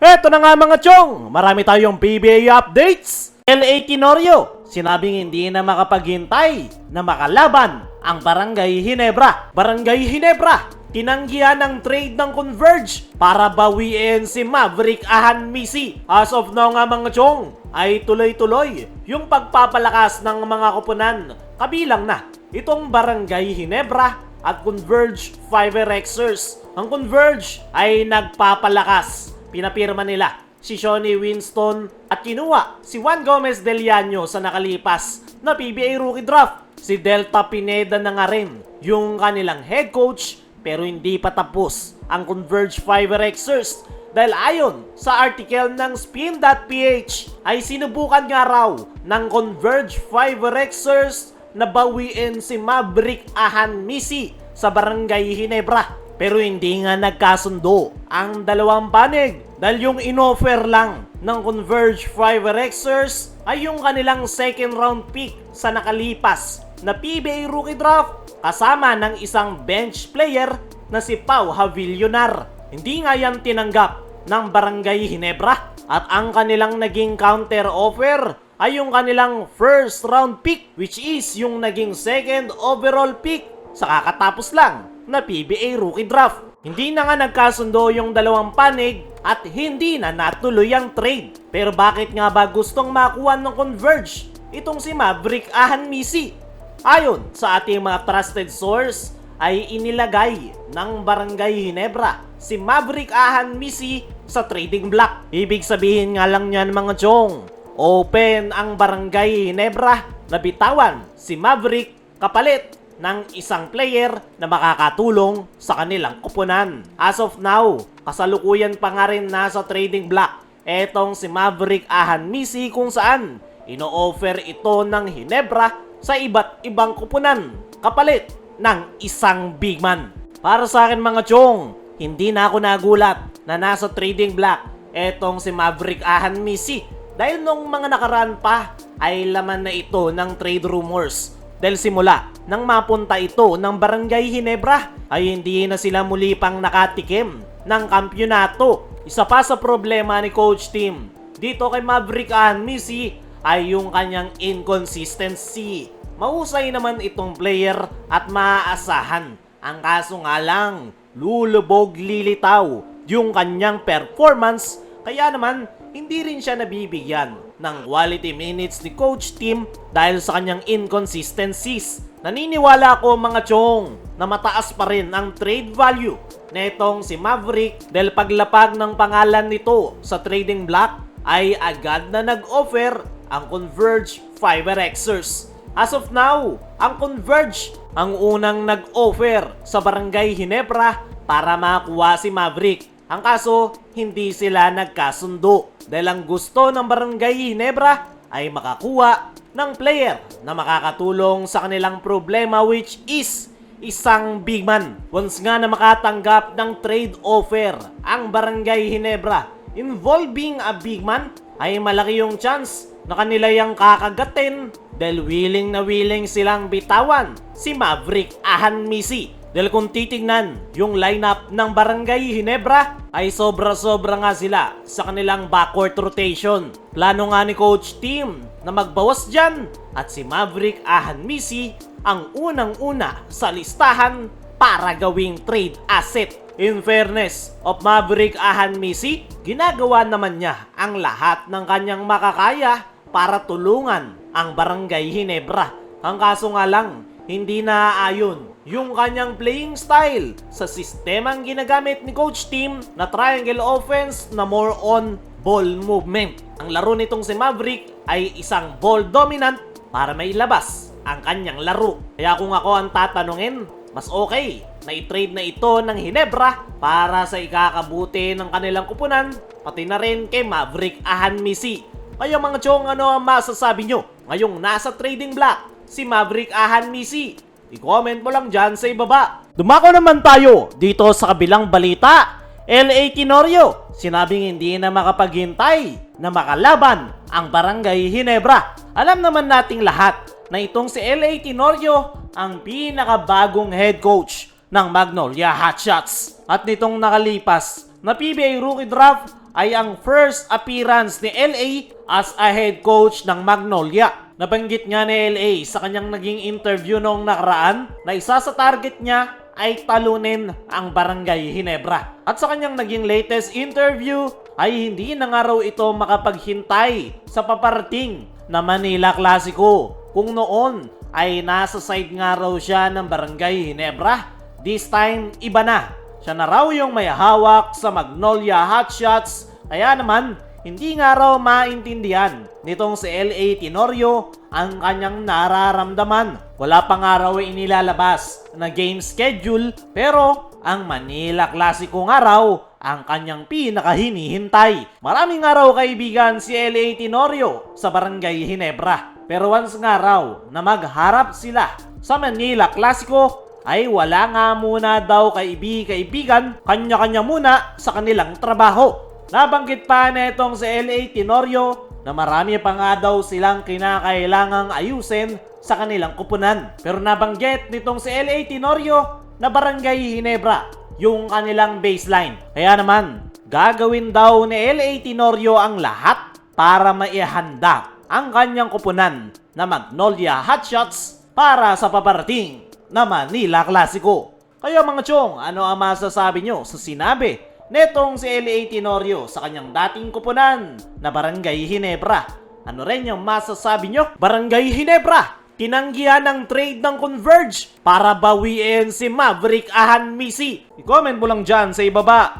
Eto na nga mga chong, marami tayong PBA updates. LA Tenorio, sinabing hindi na makapaghintay na makalaban ang Barangay Ginebra. Barangay Ginebra, tinanggihan ng trade ng Converge para bawiin si Maverick Ahan Misi. As of now nga mga chong, ay tuloy-tuloy yung pagpapalakas ng mga koponan. Kabilang na itong Barangay Ginebra at Converge 5Rxers. Ang Converge ay nagpapalakas. Pinapirma nila si Shonny Winston at kinuha si Juan Gomez Del Llano sa nakalipas na PBA Rookie Draft. Si Delta Pineda na nga rin yung kanilang head coach, pero hindi pa tapos ang Converge 5Rxers dahil ayon sa article ng Spin.ph ay sinubukan nga raw ng Converge 5Rxers na bawiin si Maverick Ahan Misi sa Barangay Ginebra. Pero hindi nga nagkasundo ang dalawang panig dahil yung inoffer lang ng Converge 5Rxers ay yung kanilang second round pick sa nakalipas na PBA Rookie Draft kasama ng isang bench player na si Pau Havillonar. Hindi nga yan tinanggap ng Barangay Ginebra at ang kanilang naging counter offer ay yung kanilang first round pick, which is yung naging second overall pick sa kakatapos lang na PBA Rookie Draft. Hindi na nga nagkasundo yung dalawang panig at hindi na natuloy ang trade. Pero bakit nga ba gustong makuha ng Converge itong si Maverick Ahan Misi? Ayon sa ating mga trusted source ay inilagay ng Barangay Ginebra si Maverick Ahan Misi sa trading block. Ibig sabihin nga lang yan mga chong, open ang Barangay Ginebra na bitawan si Maverick kapalit ng isang player na makakatulong sa kanilang koponan. As of now, kasalukuyan pa nga rin nasa trading block etong si Maverick Ahan Misi kung saan ino-offer ito ng Ginebra sa iba't ibang koponan kapalit ng isang big man. Para sa akin mga chong, hindi na ako nagulat na nasa trading block etong si Maverick Ahan Misi dahil nung mga nakaraan pa ay laman na ito ng trade rumors. Dahil simula nang mapunta ito ng Barangay Ginebra ay hindi na sila muli pang nakatikim ng kampyonato. Isa pa sa problema ni Coach Tim dito kay Maverick Ahan Misi ay yung kanyang inconsistency. Mahusay naman itong player at maaasahan. Ang kaso nga lang, lulubog lilitaw yung kanyang performance, kaya naman hindi rin siya nabibigyan ng quality minutes ni Coach Tim dahil sa kanyang inconsistencies. Naniniwala ako mga chong na mataas pa rin ang trade value na itong si Maverick dahil paglapag ng pangalan nito sa trading block ay agad na nag-offer ang Converge 5Rxers. As of now, ang Converge ang unang nag-offer sa Barangay Ginebra para makuha si Maverick. Ang kaso, hindi sila nagkasundo dahil ang gusto ng Barangay Ginebra ay makakuha ng player na makakatulong sa kanilang problema, which is isang big man. Once nga na makatanggap ng trade offer ang Barangay Ginebra involving a big man, ay malaki yung chance na kanila yung kakagatin dahil willing na willing silang bitawan si Maverick Ahan Misi. Dahil kung titignan yung lineup ng Barangay Ginebra ay sobra-sobra nga sila sa kanilang backcourt rotation. Plano nga ni Coach Tim na magbawas dyan at si Maverick Ahan Misi ang unang-una sa listahan para gawing trade asset. In fairness of Maverick Ahan Misi, ginagawa naman niya ang lahat ng kanyang makakaya para tulungan ang Barangay Ginebra. Ang kaso nga lang, hindi naaayon yung kanyang playing style sa sistemang ginagamit ni Coach Tim na triangle offense na more on ball movement. Ang laro nitong si Maverick ay isang ball dominant para mailabas ang kanyang laro. Kaya kung ako ang tatanungin, mas okay na i-trade na ito ng Ginebra para sa ikakabuti ng kanilang kupunan, pati na rin kay Maverick Ahan Misi. Kaya mga chong, ano ang masasabi nyo ngayong nasa trading block si Maverick Ahan Misi? I-comment mo lang dyan sa ibaba. Dumako naman tayo dito sa kabilang balita. LA Tenorio, sinabing hindi na makapaghintay na makalaban ang Barangay Ginebra. Alam naman nating lahat na itong si LA Tenorio ang pinakabagong head coach ng Magnolia Hotshots. At nitong nakalipas na PBA Rookie Draft ay ang first appearance ni LA as a head coach ng Magnolia. Nabanggit nga ni LA sa kanyang naging interview noong nakaraan na isa sa target niya ay talunin ang Barangay Ginebra. At sa kanyang naging latest interview ay hindi na nga raw ito makapaghintay sa paparating na Manila Clasico. Kung noon ay nasa side nga raw siya ng Barangay Ginebra, this time iba na. Siya na raw yung may hawak sa Magnolia Hotshots, kaya naman hindi nga raw maintindihan nitong si LA Tenorio ang kanyang nararamdaman. Wala pa nga raw inilalabas na game schedule, pero ang Manila Clasico nga raw ang kanyang pinakahinihintay. Maraming nga raw kaibigan si LA Tenorio sa Barangay Ginebra, pero once nga raw na magharap sila sa Manila Clasico ay wala nga muna daw kaibigan, kanya-kanya muna sa kanilang trabaho. Nabanggit pa netong si LA Tenorio na marami pa nga daw silang kinakailangang ayusin sa kanilang kupunan. Pero nabanggit nitong si LA Tenorio na Barangay Ginebra yung kanilang baseline. Kaya naman, gagawin daw ni LA Tenorio ang lahat para maihanda ang kanyang kupunan na Magnolia Hotshots para sa paparating na Manila Clasico. Kaya mga chong, ano ang masasabi nyo sa sinabi netong si LA Tenorio sa kanyang dating kupunan na Barangay Ginebra? Ano rin yung masasabi nyo? Barangay Ginebra, tinanggihan ng trade ng Converge para bawiin si Maverick Ahan Misi. I-comment mo lang dyan sa ibaba.